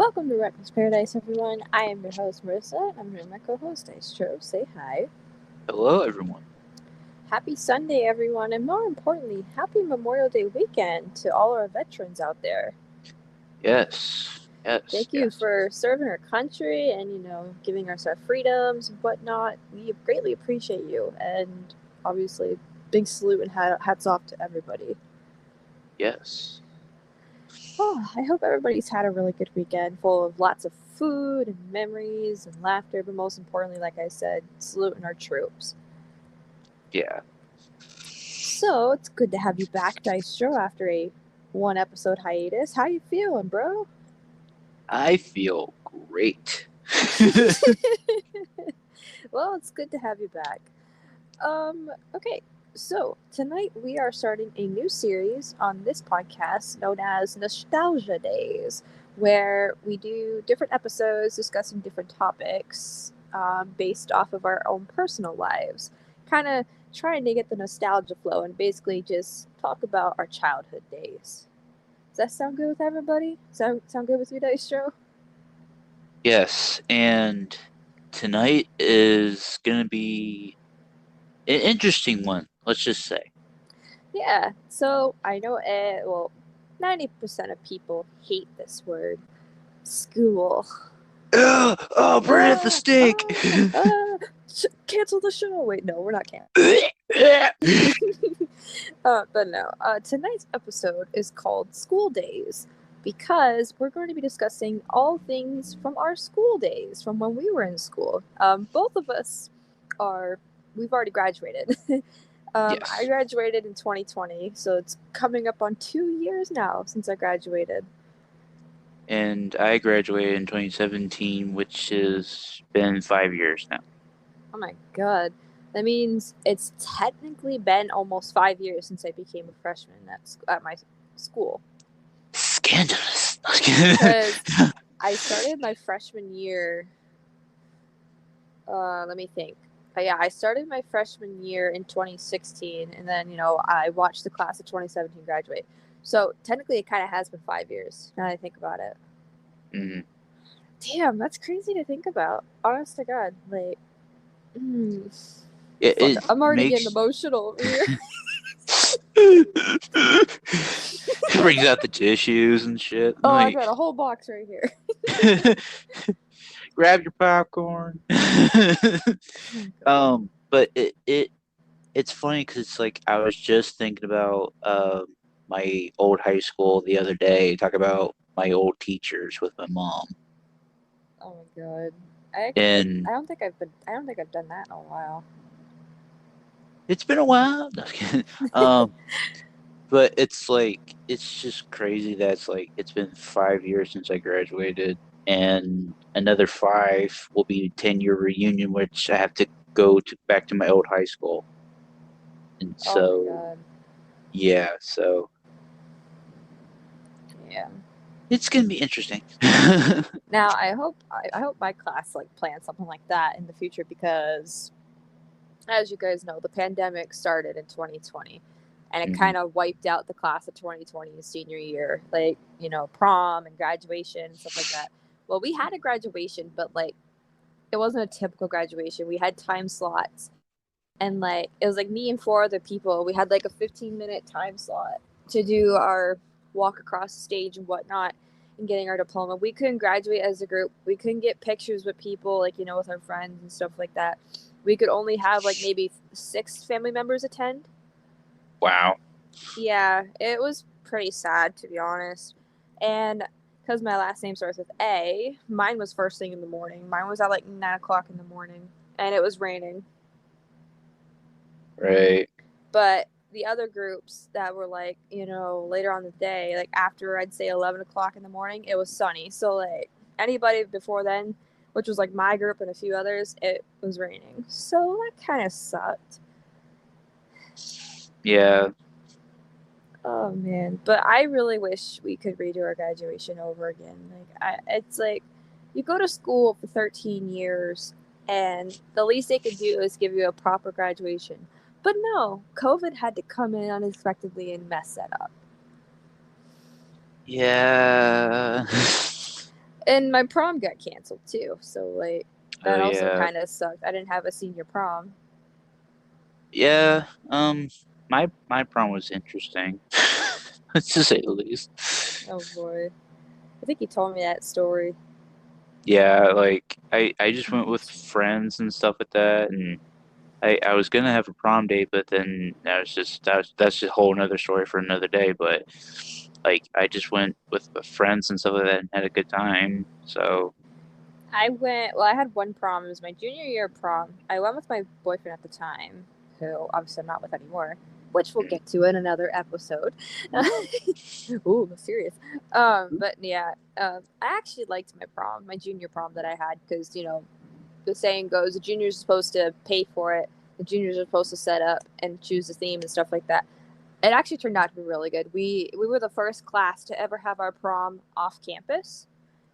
Welcome to Reckless Paradise, everyone. I am your host, Marissa, and I'm here with my co-host, Dystro. Say hi. Hello, everyone. Happy Sunday, everyone, and more importantly, happy Memorial Day weekend to all our veterans out there. Yes. Thank you for serving our country and, giving us our freedoms and whatnot. We greatly appreciate you, and obviously, big salute and hats off to everybody. Yes. Oh, I hope everybody's had a really good weekend full of lots of food and memories and laughter, but most importantly, like I said, saluting our troops. Yeah. So, it's good to have you back, Dystro, after a one-episode hiatus. How you feeling, bro? I feel great. Well, it's good to have you back. Okay. So, tonight we are starting a new series on this podcast known as Nostalgia Days, where we do different episodes discussing different topics based off of our own personal lives. Kind of trying to get the nostalgia flow and basically just talk about our childhood days. Does that sound good with everybody? Sound good with you, Dystro? Yes, and tonight is going to be an interesting one, let's just say. Yeah, so I know, 90% of people hate this word, school. Burn at the stake! Cancel the show! Wait, no, we're not canceling. But no, tonight's episode is called School Days because we're going to be discussing all things from our school days, from when we were in school. Both of us we've already graduated. Yes. I graduated in 2020, so it's coming up on 2 years now since I graduated. And I graduated in 2017, which has been 5 years now. Oh my god. That means it's technically been almost 5 years since I became a freshman at my school. Scandalous. Because I started my freshman year. Let me think. Yeah, I started my freshman year in 2016, and then, I watched the class of 2017 graduate. So technically, it kind of has been 5 years now that I think about it. Mm-hmm. Damn, that's crazy to think about. Honest to God, like, I'm already getting emotional over here. Brings out the tissues and shit. Oh, I got a whole box right here. Grab your popcorn. But it's funny because it's like I was just thinking about my old high school the other day. Talk about my old teachers with my mom. Oh my god! I don't think I've done that in a while. It's been a while. But it's like it's just crazy that it's been 5 years since I graduated, and another 5 will be 10-year reunion, which I have to go back to my old high school. And so, oh my god. Yeah, so yeah, it's gonna be interesting. Now I hope my class plans something like that in the future because, as you guys know, the pandemic started in 2020. And it kind of wiped out the class of 2020's senior year, prom and graduation and stuff like that. Well, we had a graduation, but it wasn't a typical graduation. We had time slots, and it was me and 4 other people. We had a 15-minute time slot to do our walk across the stage and whatnot, and getting our diploma. We couldn't graduate as a group. We couldn't get pictures with people, with our friends and stuff like that. We could only have maybe 6 family members attend. Wow. Yeah, it was pretty sad, to be honest. And because my last name starts with A, mine was first thing in the morning. Mine was at 9 o'clock in the morning, and it was raining. Right. But the other groups that were later on the day, after I'd say 11 o'clock in the morning, it was sunny. So anybody before then, which was my group and a few others, it was raining. So that kind of sucked. Yeah. Oh man, but I really wish we could redo our graduation over again. It's you go to school for 13 years, and the least they could do is give you a proper graduation. But no, COVID had to come in unexpectedly and mess that up. Yeah. And my prom got canceled too, so like Oh that also yeah, kind of sucked. I didn't have a senior prom. yeah. My prom was interesting, to say the least. Oh boy, I think you told me that story. Yeah, like I just went with friends and stuff like that, and I was gonna have a prom date, but then that's just a whole another story for another day. But like I just went with the friends and stuff like that and had a good time. So I went. Well, I had one prom. It was my junior year prom. I went with my boyfriend at the time, who obviously I'm not with anymore, which we'll get to in another episode. Ooh, mysterious. But yeah, I actually liked my prom, my junior prom that I had, because the saying goes, the juniors are supposed to pay for it, the juniors are supposed to set up and choose the theme and stuff like that. It actually turned out to be really good. We were the first class to ever have our prom off campus,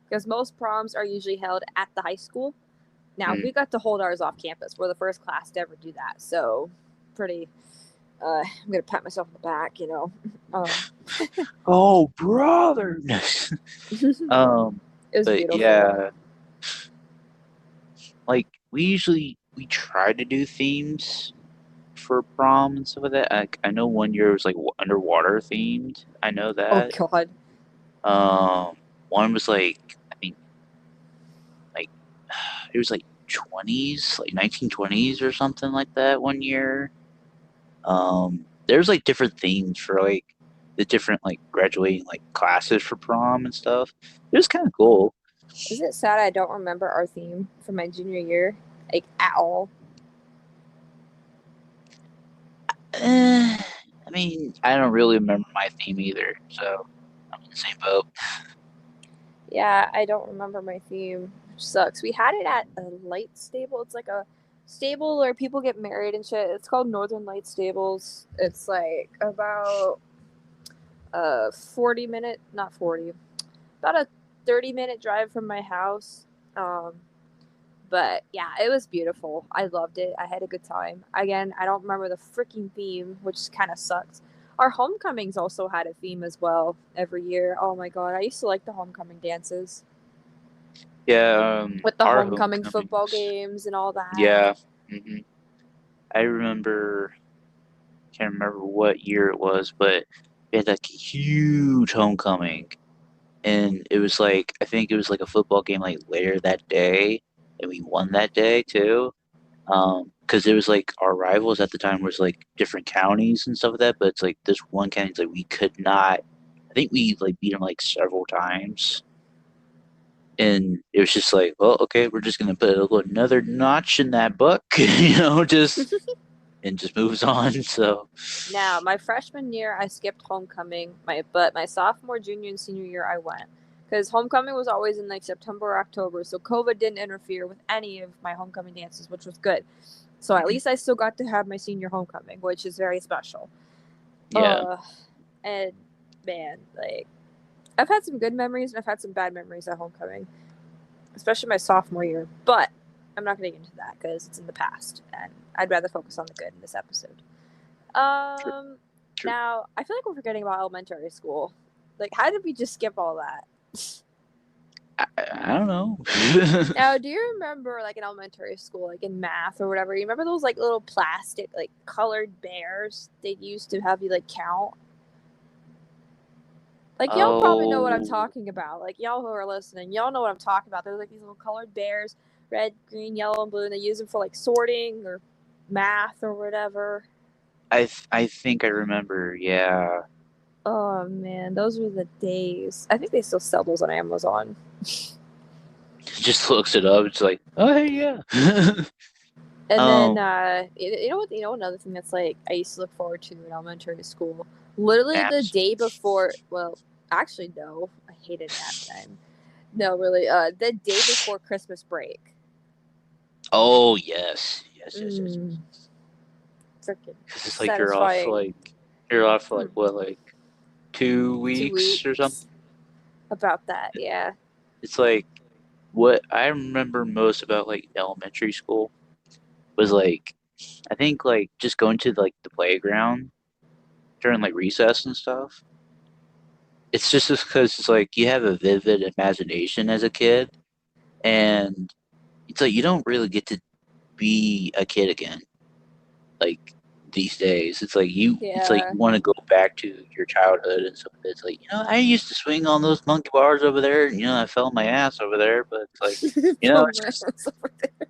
because most proms are usually held at the high school. Now mm. we got to hold ours off campus. We're the first class to ever do that, so pretty. I'm gonna pat myself on the back. Um, Oh brother. it um, was but beautiful. yeah, like we try to do themes for prom and stuff like that. I know one year it was like underwater themed. I know Oh that. God, Um, one was like I think like it was like 20s, like 1920s or something like that one year. There's like different themes for like the different like graduating like classes for prom and stuff. It was kind of cool. is it sad I don't remember our theme from my junior year, like at all? I mean, I don't really remember my theme either, so I'm in the same boat. Yeah, I don't remember my theme, which sucks. We had it at a light stable. It's like a stable where people get married and shit. It's called Northern Light Stables. It's like about a 40 minute, not 40, about a 30-minute drive from my house. Um, but yeah, it was beautiful. I loved it. I had a good time. Again, I don't remember the freaking theme, which kind of sucks. Our homecomings also had a theme as well every year. Oh my god, I used to like the homecoming dances Yeah, with the our homecoming football homecomings. games and all that. Yeah, I remember. Can't remember what year it was, but we had like a huge homecoming, and it was like I think it was like a football game like later that day, and we won that day too. Because it was like our rivals at the time was like different counties and stuff like that, but it's like this one county like we could not. I think we like beat them like several times, and it was just like, well, okay, we're just gonna put another notch in that book, just and just moves on. So Now, my freshman year, I skipped homecoming. But my sophomore, junior, and senior year, I went because homecoming was always in like September or October, so COVID didn't interfere with any of my homecoming dances, which was good. So at least I still got to have my senior homecoming, which is very special. yeah, Uh, and man, like I've had some good memories and I've had some bad memories at homecoming, especially my sophomore year. But I'm not going to get into that because it's in the past, and I'd rather focus on the good in this episode. true, Um, true. Now I feel like we're forgetting about elementary school. Like, how did we just skip all that? I don't know. Now, do you remember like in elementary school, like in math or whatever? You remember those like little plastic, like colored bears they used to have you like count? Like y'all probably know what I'm Oh, talking about. Like y'all who are listening, y'all know what I'm talking about. There's like these little colored bears, red, green, yellow, and blue, and they use them for like sorting or math or whatever. I think I remember. Yeah, Oh man, those were the days. I think they still sell those on Amazon. just looks it up. It's like, oh hey, yeah. And then um, you know what? You know another thing that's like I used to look forward to in elementary school. Literally the Naps. day before. Well, actually no, I hated nap time. No, really. The day before Christmas break. Oh yes, yes. Mm, freaking Because it's like satisfying. you're off for Hmm. like what, like 2 weeks or something. 2 weeks about that. Yeah. It's like what I remember most about like elementary school was like I think like just going to like the playground during like recess and stuff. it's just because it's like you have a vivid imagination as a kid, and it's like you don't really get to be a kid again. Like these days, it's like Yeah. you want to go back to your childhood, and so it's like I used to swing on those monkey bars over there, and I fell on my ass over there, but it's like Phone it's man just was over there.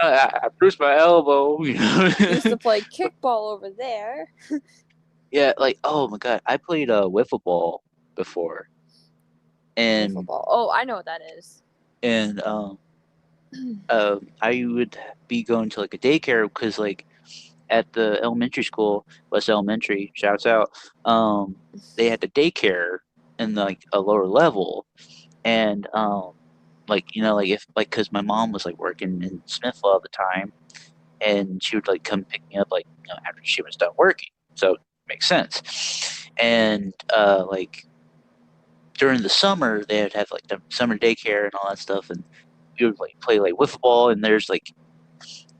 I bruised my elbow, Used to play kickball over there. Yeah, like oh my God, I played wiffle ball before, Wiffle and ball. Oh, I know what that is. and I would be going to like a daycare because like at the elementary school, West Elementary, shouts out, they had the daycare in like a lower level, and like like if like because my mom was like working in Smithville at the time, and she would like come pick me up like after she was done working, so it makes sense, and like during the summer they would have like the summer daycare and all that stuff, and we would like play like wiffle ball, and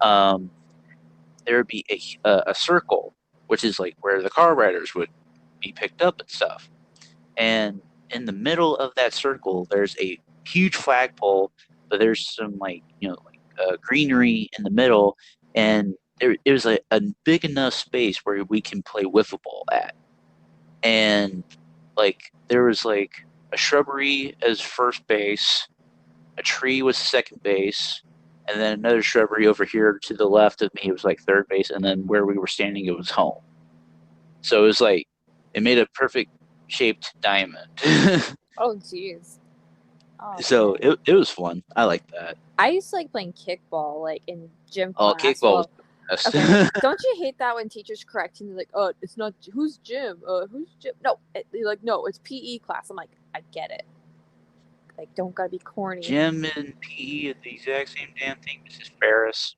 um there would be a circle, which is like where the car riders would be picked up and stuff. And in the middle of that circle, there's a huge flagpole, but there's some like greenery in the middle, and there was a big enough space where we can play wiffle ball at. And like there was like a shrubbery as first base, a tree was second base, and then another shrubbery over here to the left of me was like third base, and then where we were standing it was home. So it was like it made a perfect shaped diamond. Oh, jeez. Oh, So man. it was fun. I like that. I used to like playing kickball, like in gym Oh, class. kickball was Well, the best. okay. Don't you hate that when teachers correct you and they're like, "Oh, it's not who's gym? Who's gym? No." They're like, "No, it's PE class." I'm like, I get it. Like, don't gotta be corny. Gym and PE are the exact same damn thing, Mrs. Ferris.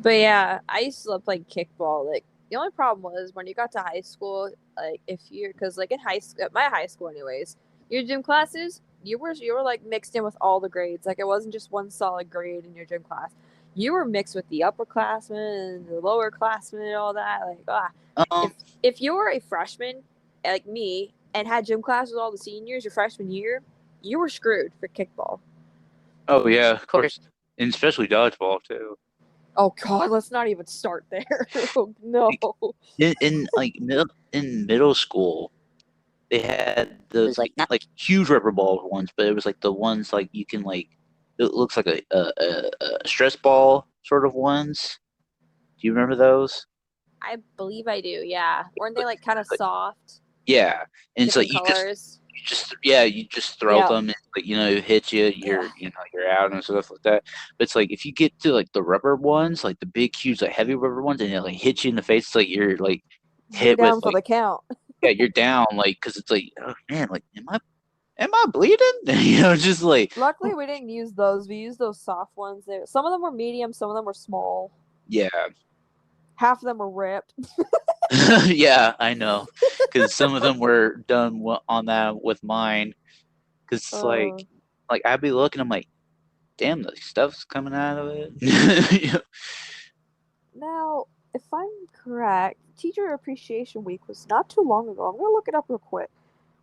But yeah, I used to love playing kickball. Like, the only problem was when you got to high school, like if you're, because like in high school, at my high school, anyways, your gym classes, you were like mixed in with all the grades. Like it wasn't just one solid grade in your gym class. You were mixed with the upperclassmen and the lowerclassmen and all that. Like if um, if you were a freshman like me and had gym class with all the seniors your freshman year, you were screwed for kickball. oh yeah, of course, and especially dodgeball too. Oh God, let's not even start there. Oh, no. Like, in middle school, they had those like not like huge rubber ball ones, but it was like the ones like you can like it looks like a stress ball sort of ones. Do you remember those? I believe I do. Yeah, weren't they But, like kind of but soft, yeah, and it's like different colors? you just throw Yeah. them and like it hits you, Ugh. you're out and stuff like that. But it's like if you get to like the rubber ones, like the big huge like heavy rubber ones, and it like hits you in the face, it's like you're like You're hit with down for like the count. yeah, you're down like because it's like oh man, like am I bleeding? Just like Luckily, we didn't use those. We used those soft ones. There, some of them were medium, some of them were small. yeah. Half of them were ripped. Yeah, I know. Because some of them were done on that with mine. Because it's Uh, like I'd be looking, I'm like, damn, the stuff's coming out of it. Now, if I'm correct, Teacher Appreciation Week was not too long ago. I'm gonna look it up real quick.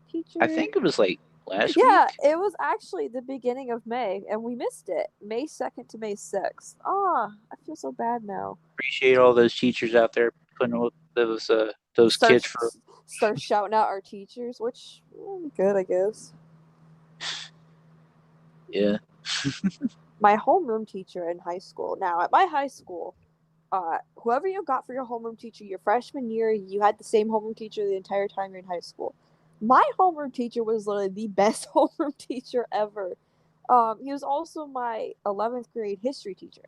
I Teacher. think it was like last Yeah, week. it was actually the beginning of May, and we missed it. May 2nd to May 6th. Ah, I feel so bad now. Appreciate all those teachers out there putting up those Start kids for. start shouting out our teachers, which good, I guess. Yeah. My homeroom teacher in high school. Now, at my high school, whoever you got for your homeroom teacher your freshman year, you had the same homeroom teacher the entire time you're in high school. My homeroom teacher was literally the best homeroom teacher ever. He was also my 11th grade history teacher,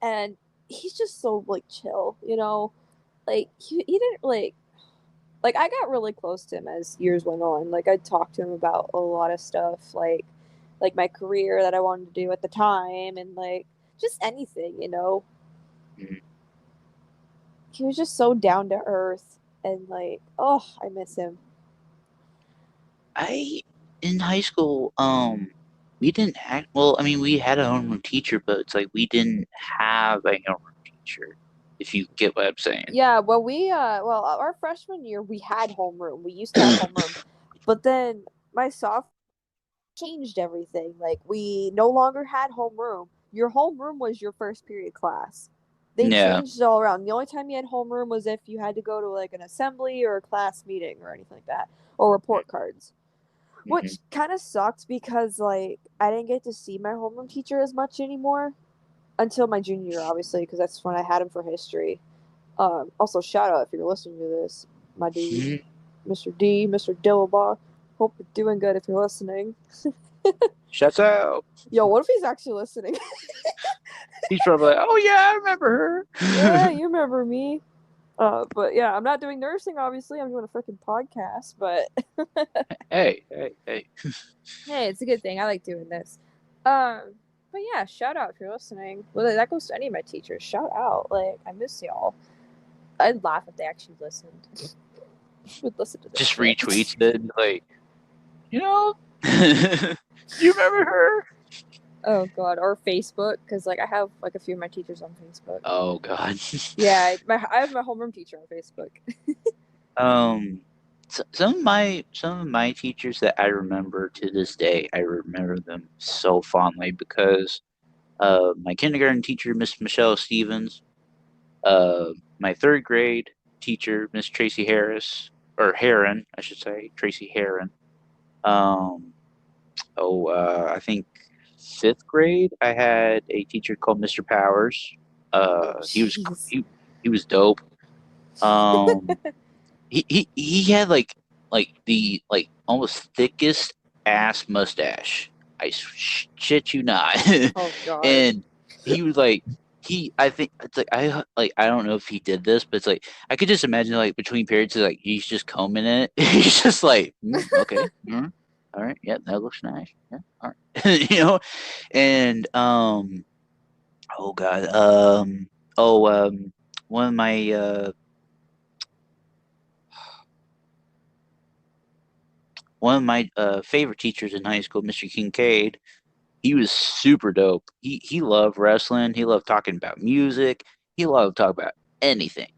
and he's just so like chill, Like he didn't like I got really close to him as years went on. Like I talked to him about a lot of stuff, like my career that I wanted to do at the time, and like just anything. Mhm. He was just so down to earth, and like, oh, I miss him. I in high school, we didn't have. Well, I mean, we had a homeroom teacher, but it's like we didn't have a homeroom teacher. If you get what I'm saying. Yeah, well, our freshman year we had homeroom. We used to have homeroom, But then my sophomore changed everything. Like we no longer had homeroom. Your homeroom was your first period class. They Yeah. changed it all around. The only time you had homeroom was if you had to go to like an assembly or a class meeting or anything like that, or report cards. Hmm. Which kind of sucked because like I didn't get to see my homeroom teacher as much anymore until my junior year, obviously, because that's when I had him for history. Also, shout out if you're listening to this, my dude, Hmm. Mr. D, Mr. Dillabaugh. Hope you're doing good if you're listening. Shuts out. Yo, what if he's actually listening? He's probably like, oh yeah, I remember Yeah, her. you remember me. But yeah, I'm not doing nursing, obviously. I'm doing a freaking podcast, but Hey, hey, hey. hey, it's a good thing. I like doing this. Um, but yeah, shout out if you're listening. Well, that goes to any of my teachers. Shout out. Like, I miss y'all. I'd laugh if they actually listened. Would listen to this Just shit. retweets it like, you know, you remember her? Oh god, or Facebook, because like I have like a few of my teachers on Facebook. Oh God. Yeah, I have my homeroom teacher on Facebook. um, some of my teachers that I remember to this day, I remember them so fondly because my kindergarten teacher, Miss Michelle Stevens, my third grade teacher, Miss Tracy Harris, or Heron, I should say, Tracy Heron. Um, I think fifth grade, I had a teacher called Mr. Powers. Oh He was jeez. he was dope. Um, he had like the like almost thickest ass mustache. I shit you not. Oh god. And he was like I think it's I don't know if he did this, but it's like I could just imagine like between periods like he's just combing it. He's just like okay, all right, yeah, that looks nice. Yeah, all right. And oh god, oh one of my favorite teachers in high school, Mr. Kincaid, he was super dope. He loved wrestling. He loved talking about music. He loved talking about anything.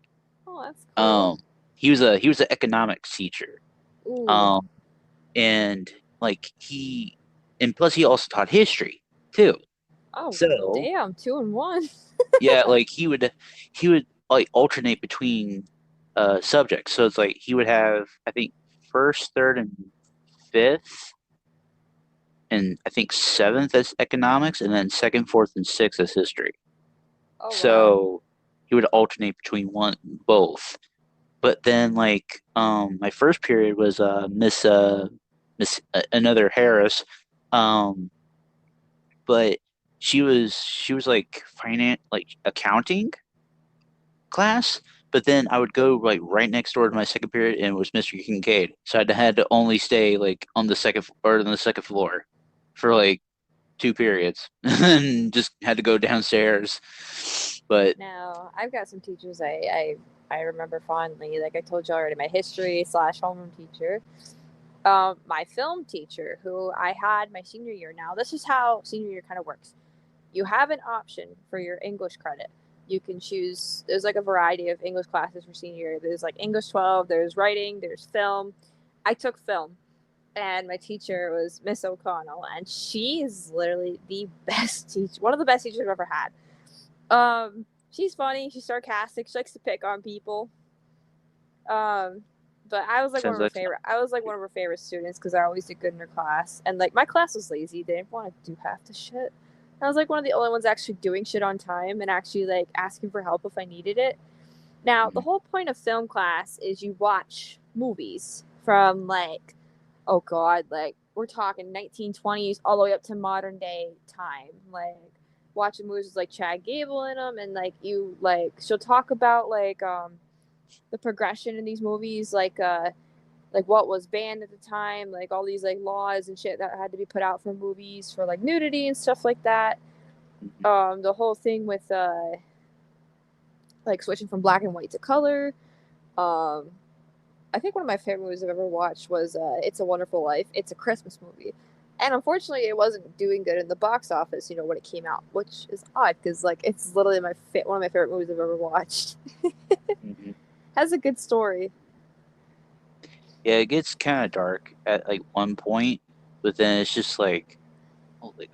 Oh, that's cool. Um, he was an economics teacher. Ooh. Um, and like and plus he also taught history too. Oh So damn, 2 and 1. yeah, like he would like alternate between subjects. So it's like he would have I think first, third, and fifth and I think seventh as economics, and then second, fourth, and sixth as history. Oh wow. So he would alternate between both. But then like my first period was Miss another Harris, um, but she was like finance like accounting class. But then I would go like right next door to my second period, and it was Mr. Kincaid. So I had to only stay like on the second floor for like 2 periods and just had to go downstairs. But Now I've got some teachers I remember fondly. Like I told you already, my history slash homeroom teacher. My film teacher, who I had my senior year. Now this is how senior year kind of works. You have an option for your English credit. You can choose. There's like a variety of English classes for senior year. There's like English 12. There's writing. There's film. I took film, and my teacher was Miss O'Connell, and she is literally the best teacher. One of the best teachers I've ever had. She's funny. She's sarcastic. She likes to pick on people. Um, but I was like one sounds of her like favorite. I was like one of her favorite students because I always did good in her class, and like my class was lazy. They didn't want to do half the shit. I was like one of the only ones actually doing shit on time and actually like asking for help if I needed it. Now the whole point of film class is you watch movies from like, oh god, like we're talking 1920s all the way up to modern day time. Like watching movies with like Chad Gable in them, and like you like she'll talk about the progression in these movies, like what was banned at the time, like all these like laws and shit that had to be put out for movies for like nudity and stuff like that. The whole thing with like switching from black and white to color. Um, I think one of my favorite movies I've ever watched was It's a Wonderful Life. It's a Christmas movie. And unfortunately, it wasn't doing good in the box office, when it came out, which is odd because like it's literally one of my favorite movies I've ever watched. Mhm. Has a good story. Yeah, it gets kind of dark at like one point, but then it's just like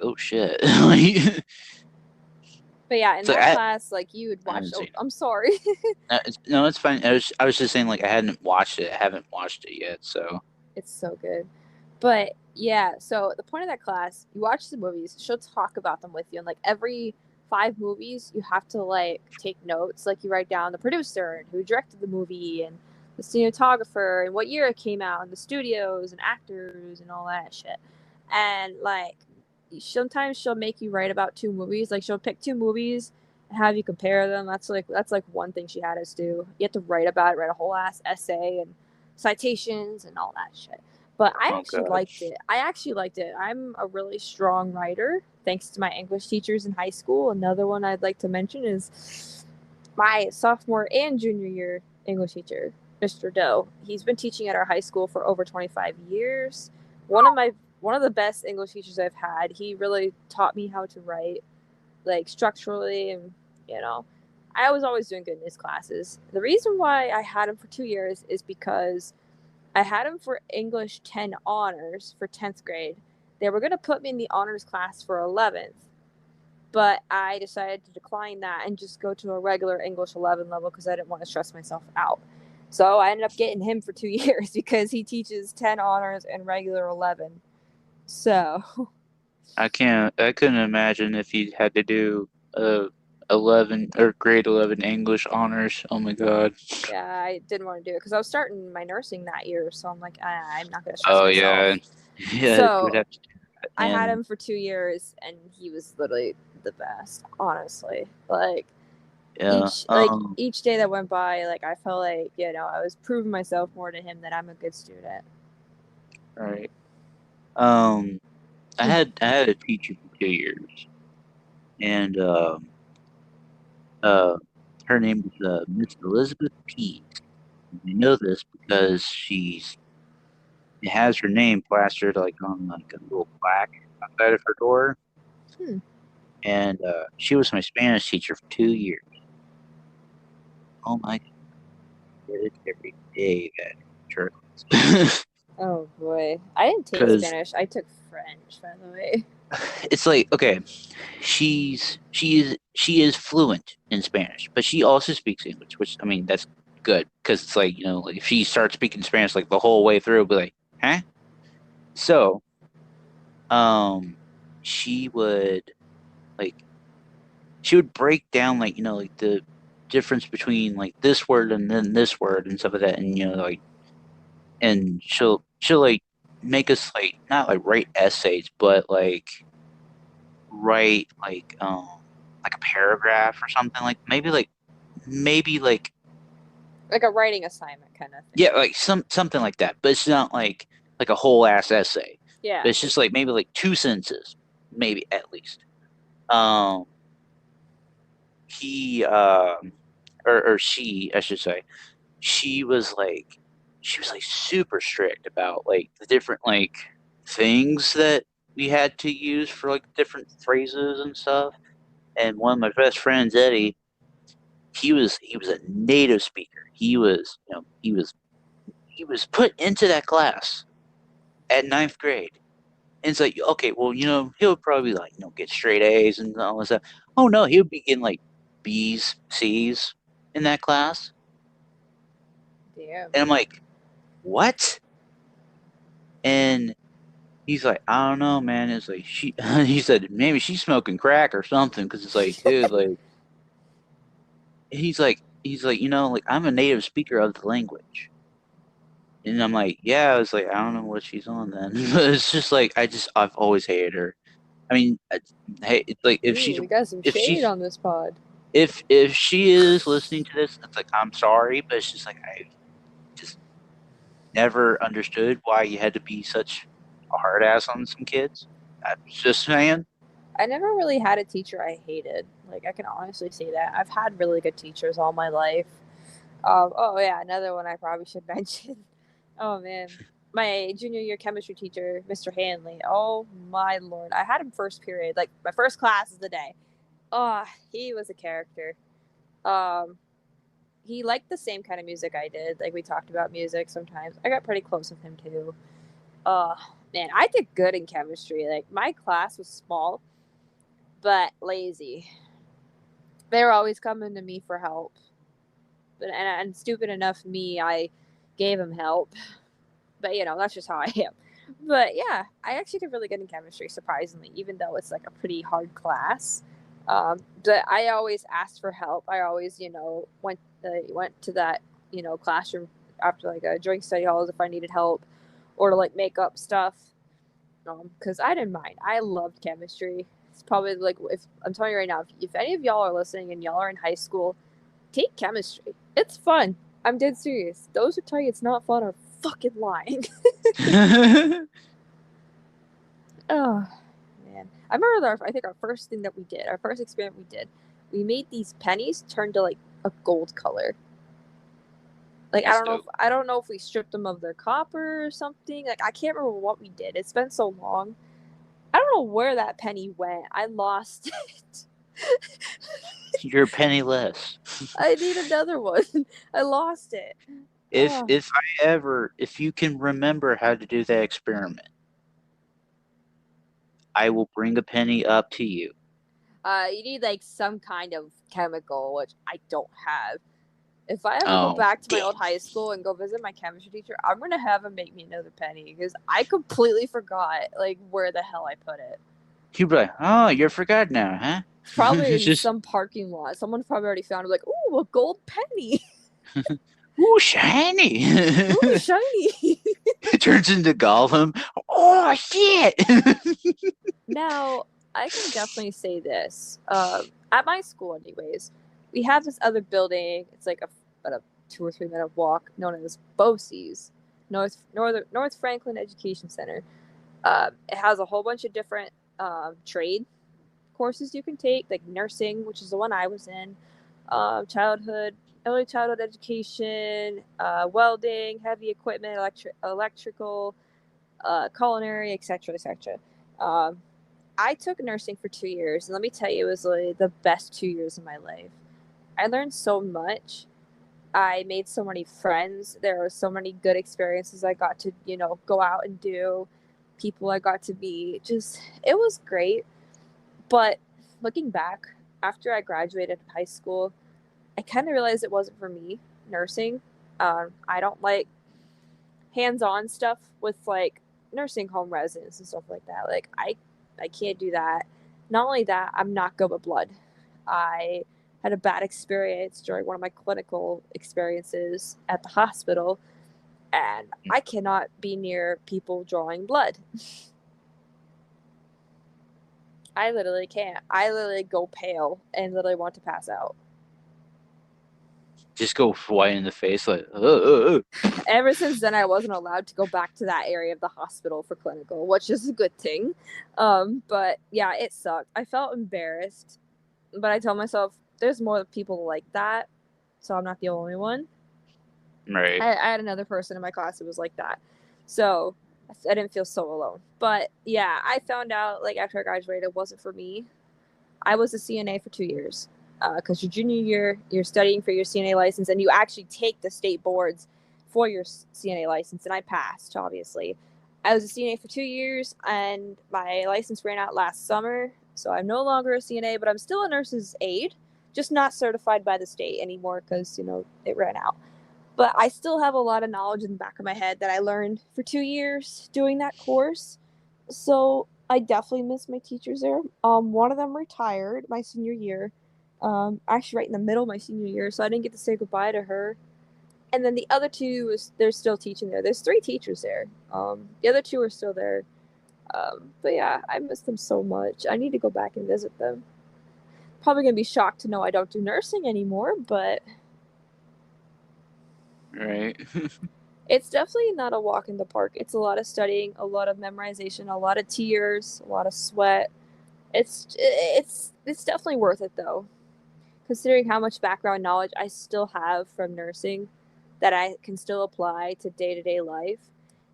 oh shit, like But yeah, in so that class, like you would I watch. haven't Oh, seen it. I'm sorry. No, it's fine. I was just saying like I hadn't watched it. I haven't watched it yet, so It's so good. But yeah, so the point of that class, you watch the movies, she'll talk about them with you. And like every 5 movies, you have to like take notes. Like you write down the producer and who directed the movie and the cinematographer and what year it came out and the studios and actors and all that shit. And like sometimes she'll make you write about 2 movies. Like she'll pick 2 movies and have you compare them. That's like one thing she had us do. You have to write about it, write a whole ass essay and citations and all that shit. But I oh actually god. liked it. I actually liked it. I'm a really strong writer thanks to my English teachers in high school. Another one I'd like to mention is my sophomore and junior year English teacher, Mr. Doe. He's been teaching at our high school for over 25 years. One of the best English teachers I've had. He really taught me how to write like structurally and you know I was always doing good in his classes. The reason why I had him for 2 years is because I had him for English 10 honors for 10th grade. They were going to put me in the honors class for 11th, but I decided to decline that and just go to a regular English 11 level because I didn't want to stress myself out. So I ended up getting him for 2 years because he teaches 10 honors and regular 11. So, I couldn't imagine if you had to do 11 or grade 11 English honors. Oh my god. yeah, I didn't want to do it because I was starting my nursing that year. So I'm like, I'm not going to stress Oh myself. yeah. Yeah, you would So have to do that. I had And him for 2 years, and he was literally the best. Honestly, like yeah. each day that went by, like I felt like I was proving myself more to him that I'm a good student. Right. Um I had a teacher for 2 years, and uh her name was Miss Elizabeth Pease. I know this because she's it has her name plastered like on like a little plaque outside of her door. Hmm. And she was my Spanish teacher for 2 years. Oh my god, it's every day that church. Oh boy, I didn't take Because Spanish. I took French, by the way. it's like okay, she is fluent in Spanish, but she also speaks English, which I mean that's good because it's like like if she starts speaking Spanish like the whole way through, it'll be like, huh? So um, she would like she would break down like like the difference between like this word and then this word and stuff like that, and like and she'll like make us like not like write essays, but like write like a paragraph or something like maybe like Like a writing assignment kind of thing. yeah like something like that, but it's not like a whole ass essay, but Yeah. it's just like maybe like 2 sentences, maybe at least. Um, he or she I should say she was like super strict about like the different like things that we had to use for like different phrases and stuff. And one of my best friends, Eddie, he was a native speaker. He was put into that class at ninth grade. And it's like, okay, well, he'll probably like, get straight A's and all this stuff. Oh no, he'll be getting like B's, C's in that class. Damn. And I'm like, what? And he's like, I don't know, man. It's like he said, maybe she's smoking crack or something. Cause it's like, dude, like, he's like, like I'm a native speaker of the language. And I'm like, yeah, I was like, I don't know what she's on then. But it's just like, I've always hated her. I mean, hey, it's like Ooh, we got some if shade she's, on this pod. if she is listening to this, it's like, I'm sorry, but it's just like, I just never understood why you had to be such a hard ass on some kids. I'm just saying. I never really had a teacher I hated. Like I can honestly say that. I've had really good teachers all my life. Oh yeah, another one I probably should mention. Oh man, my junior year chemistry teacher, Mr. Hanley. Oh my lord, I had him first period, like my first class of the day. Oh, he was a character. Um, he liked the same kind of music I did. Like, we talked about music sometimes. I got pretty close with him too. Uh, Man, I did good in chemistry. Like, my class was small, but lazy. They were always coming to me for help. And stupid enough me, I gave him help. But that's just how I am. But yeah, I actually did really good in chemistry, surprisingly, even though it's like a pretty hard class. But I always asked for help. I always, went to that, classroom after like a joint study halls if I needed help, or to like make up stuff. Because I didn't mind. I loved chemistry. It's probably like, if I'm telling you right now, if any of y'all are listening and y'all are in high school, take chemistry. It's fun. I'm dead serious. Those who tell you it's not fun are fucking lying. Oh man, I remember I think our first thing that we did, our first experiment we did, we made these pennies turn to like a gold color. Like, That's dope. I don't know if we stripped them of their copper or something. Like, I can't remember what we did. It's been so long. I don't know where that penny went. I lost it. You're penniless. I need another one. I lost it. If if you can remember how to do that experiment, I will bring a penny up to you. You need like some kind of chemical, which I don't have. If I ever go Oh, back to my damn. old high school and go visit my chemistry teacher, I'm gonna have him make me another penny because I completely forgot like where the hell I put it. He'd be like, "Oh, you're forgot now, huh?" It's probably It's in just, some parking lot. Someone probably already found it. Like, ooh, a gold penny. ooh, shiny. Ooh, shiny. It turns into Gollum. Oh shit! Now, I can definitely say this. At my school, anyways, we have this other building. It's like about a 2 or 3 minute walk, known as BOCES, North Franklin Education Center. It has a whole bunch of different trade courses you can take, like nursing, which is the one I was in, early childhood education, welding, heavy equipment, electrical, culinary, etc., etc. Um, I took nursing for 2 years, and let me tell you, it was like the best 2 years of my life. I learned so much. I made so many friends. There were so many good experiences I got to, go out and do. People I got to meet. Just, it was great. But looking back, after I graduated high school, I kind of realized it wasn't for me, nursing. I don't like hands-on stuff with like nursing home residents and stuff like that. Like, I can't do that. Not only that, I'm not good with blood. I had a bad experience during one of my clinical experiences at the hospital, and I cannot be near people drawing blood. I literally can't. I literally go pale and literally want to pass out. Just go white in the face, like, Ever since then, I wasn't allowed to go back to that area of the hospital for clinical, which is a good thing. But yeah, it sucked. I felt embarrassed, but I told myself there's more people like that, so I'm not the only one. Right. I had another person in my class who was like that, so I didn't feel so alone. But yeah, I found out like after I graduated, it wasn't for me. I was a CNA for 2 years because your junior year, you're studying for your CNA license, and you actually take the state boards for your CNA license, and I passed, obviously. I was a CNA for 2 years, and my license ran out last summer, so I'm no longer a CNA, but I'm still a nurse's aide, just not certified by the state anymore because, it ran out. But I still have a lot of knowledge in the back of my head that I learned for 2 years doing that course. So I definitely miss my teachers there. One of them retired my senior year, actually right in the middle of my senior year, so I didn't get to say goodbye to her. And then the other two they're still teaching there. There's 3 teachers there. The other two are still there. But yeah, I miss them so much. I need to go back and visit them. Probably gonna be shocked to know I don't do nursing anymore, but Right. it's definitely not a walk in the park. It's a lot of studying, a lot of memorization, a lot of tears, a lot of sweat. It's definitely worth it though, considering how much background knowledge I still have from nursing that I can still apply to day-to-day life.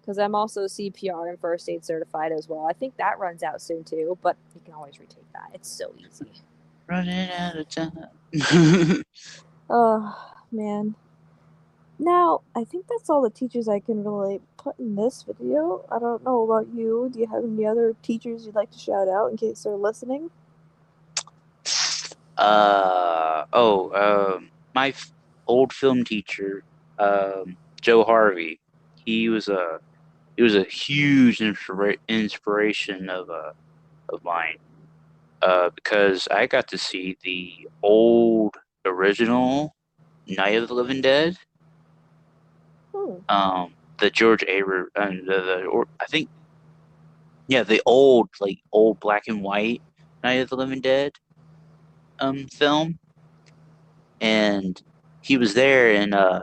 Because I'm also CPR and first aid certified as well. I think that runs out soon too, but you can always retake that. It's so easy. Running out of time. Oh, man. Now, I think that's all the teachers I can really put in this video. I don't know about you. Do you have any other teachers you'd like to shout out in case they're listening? My old film teacher, Joe Harvey. He was a he was a huge inspiration of mine. Because I got to see the old original Night of the Living Dead. Hmm. The George Aver or I think yeah, the old black and white Night of the Living Dead film, and he was there, and uh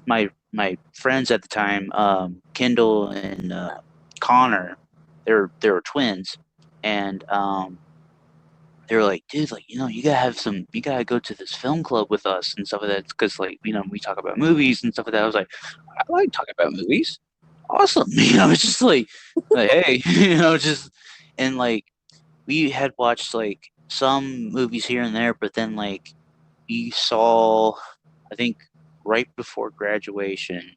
my friends at the time, Kendall and Connor, they were twins, and they were like, dude, like, you gotta go to this film club with us and stuff like that, because like, we talk about movies and stuff like that. I was like, I like talking about movies. Awesome. It's just like, hey, just, and like, we had watched like some movies here and there, but then like we saw, I think right before graduation,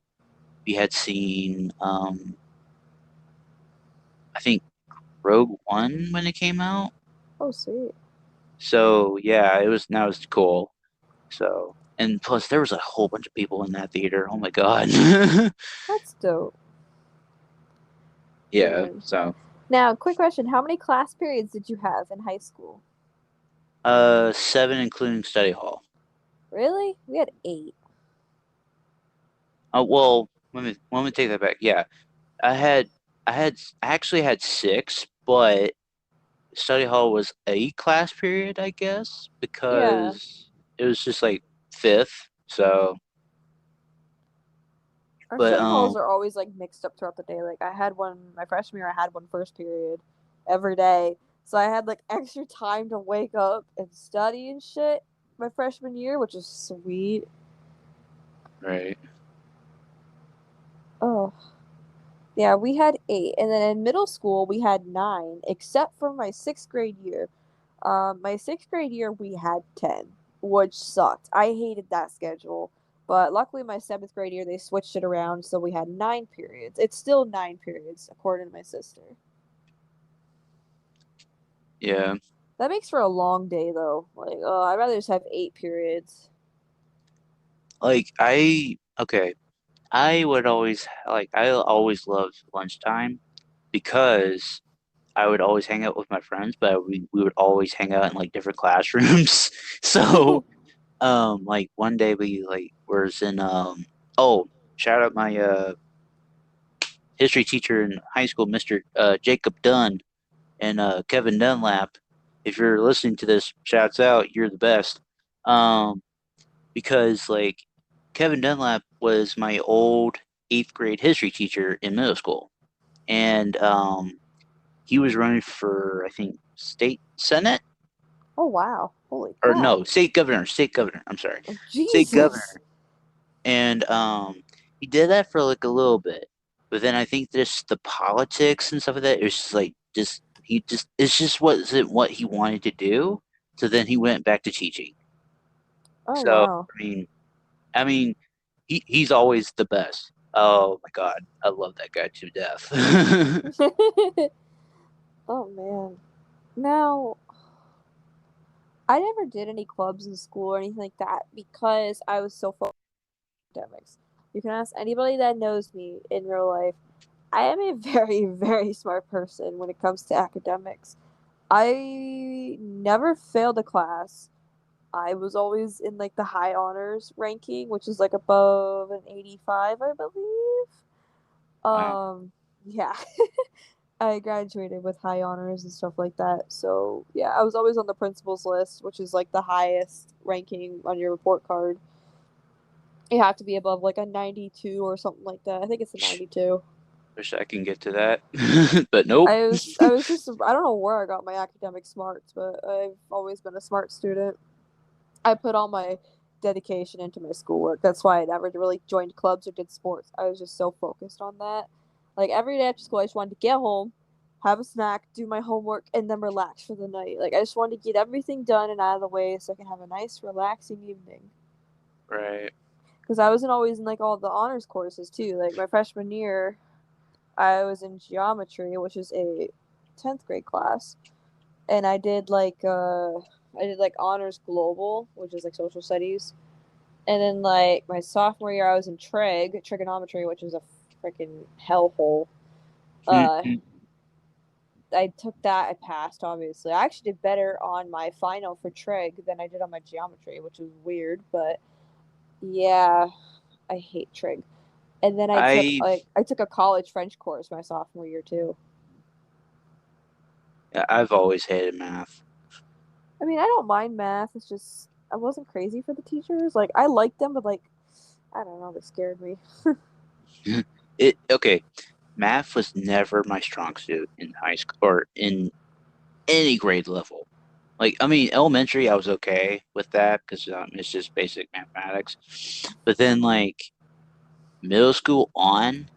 we had seen, I think Rogue One when it came out. Oh, sweet. So yeah, it was cool. So, and plus there was a whole bunch of people in that theater. Oh my God. That's dope. Yeah, Man. so Now, quick question. How many class periods did you have in high school? 7 including study hall. Really? We had 8. Oh well, let me take that back. Yeah. I had I actually had 6, but study hall was a class period, I guess, Yeah. because it was just like fifth. So, Our but study halls are always like mixed up throughout the day. Like I had one my freshman year, I had one first period every day. So I had like extra time to wake up and study and shit my freshman year, which is sweet. right. Oh, yeah, we had 8, and then in middle school we had 9, except for my 6th grade year. My 6th grade year we had 10, which sucked. I hated that schedule, but luckily my 7th grade year they switched it around, so we had 9 periods. It's still 9 periods according to my sister. Yeah. That makes for a long day though. Like, oh, I'd rather just have 8 periods. Like okay, I always loved lunchtime because I would always hang out with my friends, but we would always hang out in like different classrooms. So, like one day we like was in oh, shout out my history teacher in high school, Mr. Jacob Dunn and Kevin Dunlap. If you're listening to this, shouts out, you're the best. Um, because like Kevin Dunlap was my old 8th grade history teacher in middle school, and he was running for, I think, state senate, Oh wow. Holy or crap. no, state governor. State governor. I'm sorry, Oh, state Jesus. governor. And he did that for like a little bit, but then I think just the politics and stuff of that, it was just like just he just it's just wasn't what he wanted to do. So then he went back to teaching. Oh So wow. I mean, he's always the best. Oh my God, I love that guy to death. Oh man. Now, I never did any clubs in school or anything like that because I was so focused on academics. You can ask anybody that knows me in real life. I am a very, very smart person when it comes to academics. I never failed a class. I was always in like the high honors ranking, which is like above an 85, I believe. Wow. Yeah. I graduated with high honors and stuff like that. So, yeah, I was always on the principal's list, which is like the highest ranking on your report card. You have to be above like a 92 or something like that. I think it's a 92. Wish I can get to that, but nope. I was just I don't know where I got my academic smarts, but I've always been a smart student. I put all my dedication into my schoolwork. That's why I never really joined clubs or did sports. I was just so focused on that. Like every day after school, I just wanted to get home, have a snack, do my homework, and then relax for the night. Like I just wanted to get everything done and out of the way so I can have a nice, relaxing evening. Right. Because I wasn't always in like all the honors courses too. Like my freshman year, I was in geometry, which is a 10th grade class, and I did like honors global, which is like social studies. And then like my sophomore year, I was in trigonometry, which is a freaking hellhole. Uh, Mhm. I took that. I passed, obviously. I actually did better on my final for trig than I did on my geometry, which was weird. But yeah, I hate trig. And then I've I took a college French course my sophomore year too. I've always hated math. I mean, I don't mind math. It's just I wasn't crazy for the teachers. Like I liked them, but like I don't know, they scared me. It okay. Math was never my strong suit in high school or in any grade level. Like, I mean, elementary, I was okay with that because it's just basic mathematics. But then, like, middle school on,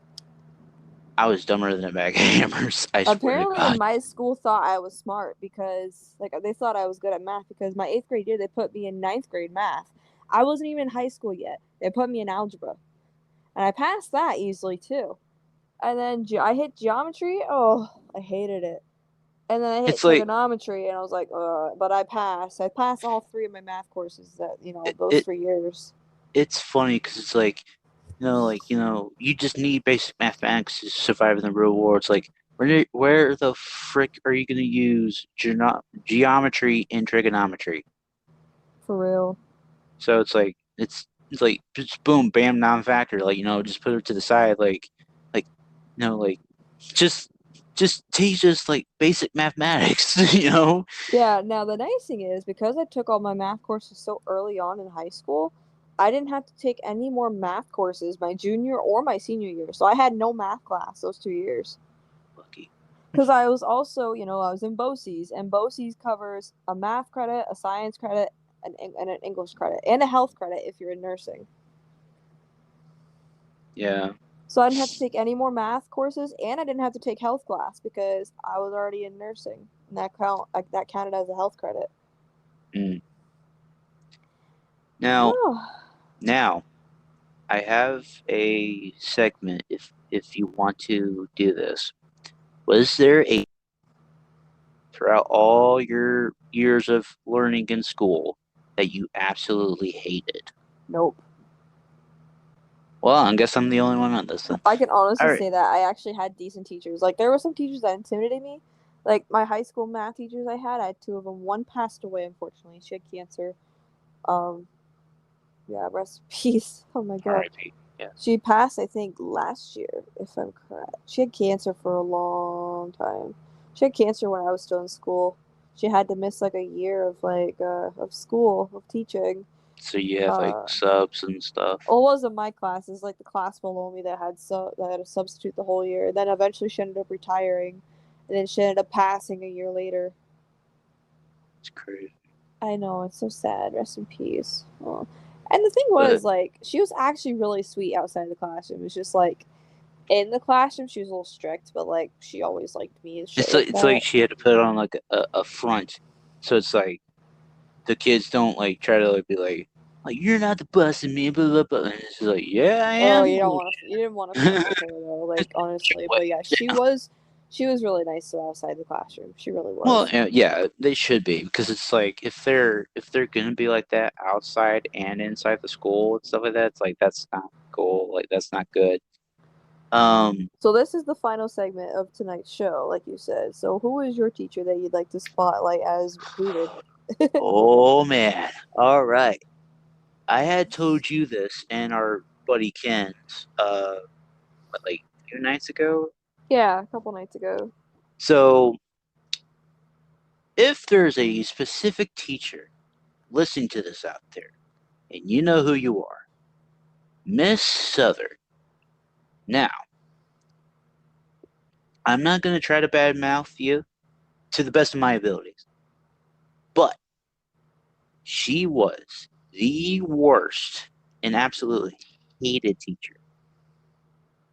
I was dumber than a bag of hammers. I swear to Apparently, God. my school thought I was smart because like they thought I was good at math because my eighth grade year they put me in ninth grade math. I wasn't even in high school yet. They put me in algebra, and I passed that easily too. And then I hit geometry. Oh, I hated it. And then I hit It's like trigonometry, and I was like, but I passed. I passed all three of my math courses that it, those it 3 years. it's funny because it's like you just need basic mathematics to survive in the real world. It's like where the frick are you going to use geometry and trigonometry? For real. So it's like just boom, bam, non-factor. Like just put it to the side. Like like just just teach us like basic mathematics. Yeah, now the nice thing is because I took all my math courses so early on in high school, I didn't have to take any more math courses my junior or my senior year. So I had no math class those 2 years. Lucky. Because I was also, I was in BOCES, and BOCES covers a math credit, a science credit, and an English credit, and a health credit if you're in nursing. Yeah. So I didn't have to take any more math courses, and I didn't have to take health class because I was already in nursing, and that counted as a health credit. Mm. Now Oh, now I have a segment if you want to do this. Was there a throughout all your years of learning in school that you absolutely hated? nope. Well, I guess I'm the only one on this then. I can All honestly right. say that I actually had decent teachers. Like there were some teachers that intimidated me. Like my high school math teachers I had two of them. One passed away unfortunately. She had cancer. Um yeah, rest in peace. Oh my god. R.I.P. Yeah. She passed I think last year if I'm correct. She had cancer for a long time. She had cancer when I was still in school. She had to miss like a year of of school, of teaching. So you have like Uh subs and stuff. Well, it wasn't my class. It's like the class below me that had a substitute the whole year. Then eventually she ended up retiring, and then she ended up passing a year later. It's crazy. I know it's so sad. Rest in peace. Oh. And the thing But was, like, she was actually really sweet outside the classroom. It's just like in the classroom she was a little strict, but like she always liked me and shit like it's that. like she had to put on like a front. So it's like the kids don't like try to like be like you're not the boss of me, blah blah blah. And it's just like, yeah, I Oh, am. you didn't want to fuck with her though, like honestly. What? But yeah, she was really nice to outside the classroom. She really Well, was. yeah, they should be because it's like if they're gonna be like that outside and inside the school and stuff like that, it's like that's not cool. Like that's not good. Um. So this is the final segment of tonight's show, like you said. So who is your teacher that you'd like to spotlight as hated? Oh man. All right. I had told you this and our buddy Ken's what, like 2 nights ago. Yeah, a couple nights ago. So if there's a specific teacher listening to this out there, and you know who you are, Miss Southern. Now, I'm not gonna try to badmouth you to the best of my abilities, but she was the worst and absolutely hated teacher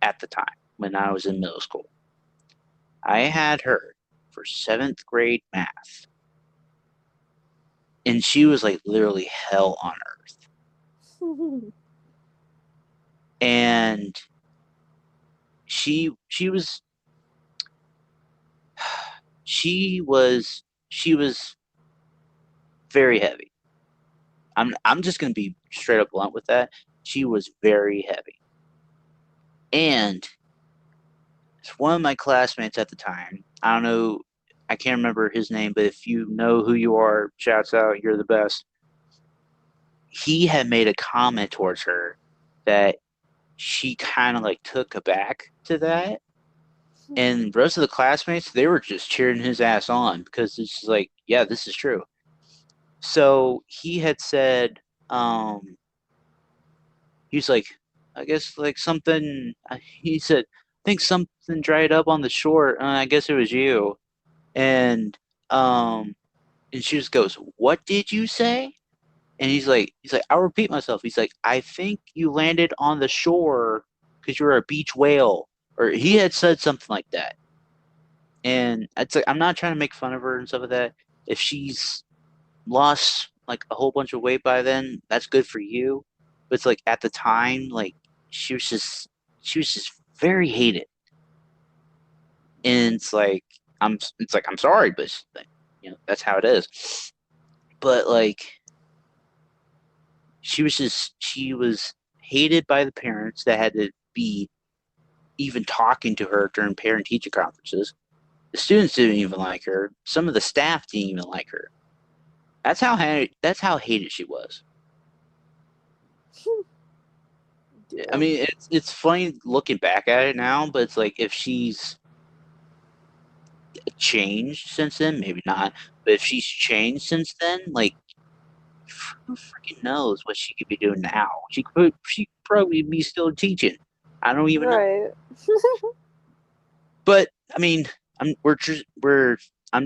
at the time when I was in middle school. I had her for seventh grade math, and she was like literally hell on earth. and she was she was she was very heavy. I'm just gonna be straight up blunt with that. She was very heavy. And one of my classmates at the time, I don't know, I can't remember his name, but if you know who you are, shouts out, you're the best. He had made a comment towards her that she kind of like took aback to that. And the rest of the classmates, they were just cheering his ass on because it's like, yeah, this is true. So he had said, he's like, I guess like something, he said, I think something dried up on the shore. I guess it was you. And, um, and she just goes, what did you say? And he's like, I'll repeat myself. He's like, I think you landed on the shore because you're a beach whale. Or he had said something like that. And it's like, I'm not trying to make fun of her and stuff like that. If she's lost like a whole bunch of weight by then, that's good for you. But it's like at the time, like she was just she was just very hated. And it's like I'm sorry, but that's how it is. But like she was hated by the parents that had to be even talking to her during parent teacher conferences. The students didn't even like her. Some of the staff didn't even like her. That's how hated she was. I mean, it's funny looking back at it now, but it's like if she's changed since then, maybe not. But if she's changed since then, like who freaking knows what she could be doing now? She probably be still teaching. I don't even know. Right. But I mean, I'm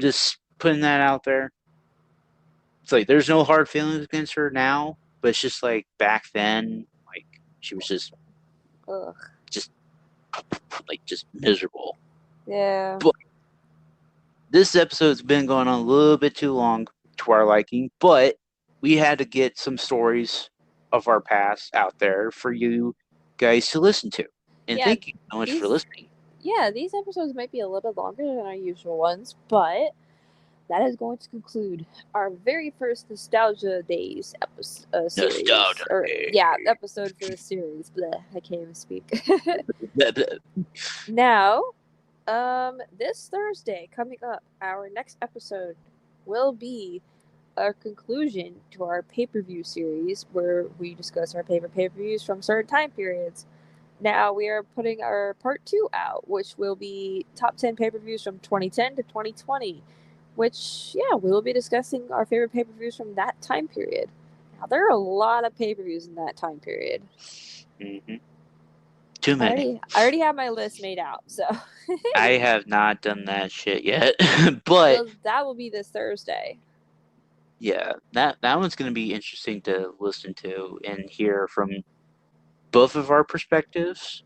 just putting that out there. It's like there's no hard feelings against her now, but it's just like back then, like she was Ugh. just just miserable. Yeah. But this episode's been going on a little bit too long to our liking, but we had to get some stories of our past out there for you guys to listen to. And Yeah, thank you so much for listening. Yeah, these episodes might be a little bit longer than our usual ones, but that is going to conclude our very first Nostalgia Days series. Nostalgia. Episode for the series. Bleh, I can't even speak. Now, this Thursday coming up, our next episode will be our conclusion to our pay-per-view series where we discuss our favorite pay-per-views from certain time periods. Now we are putting our part 2 out, which will be top 10 pay-per-views from 2010 to 2020, which, yeah, we will be discussing our favorite pay-per-views from that time period. Now, there are a lot of pay-per-views in that time period. Mm-hmm. Too many. I already have my list made out, so. I have not done that shit yet, but so that will be this Thursday. Yeah, that one's going to be interesting to listen to and hear from both of our perspectives.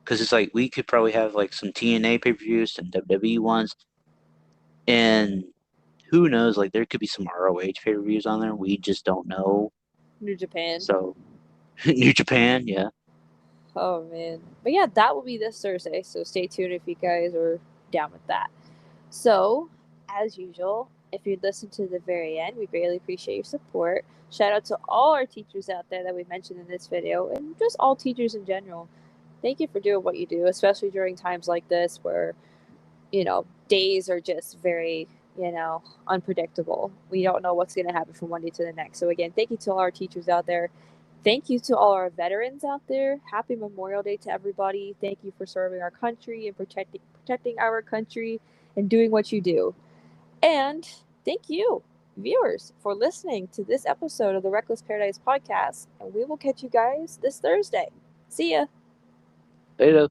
Because it's like we could probably have like some TNA pay-per-views, some WWE ones, and who knows? Like there could be some ROH pay-per-views on there. We just don't know. New Japan. So, New Japan, yeah. Oh man, but yeah, that will be this Thursday. So stay tuned if you guys are down with that. So, as usual, if you listen to the very end, we greatly appreciate your support. Shout out to all our teachers out there that we mentioned in this video, and just all teachers in general. Thank you for doing what you do, especially during times like this where, days are just very, unpredictable. We don't know what's going to happen from one day to the next. So again, thank you to all our teachers out there. Thank you to all our veterans out there. Happy Memorial Day to everybody. Thank you for serving our country and protecting our country and doing what you do. And thank you, viewers, for listening to this episode of the Reckless Paradise podcast. And we will catch you guys this Thursday. See ya. Later.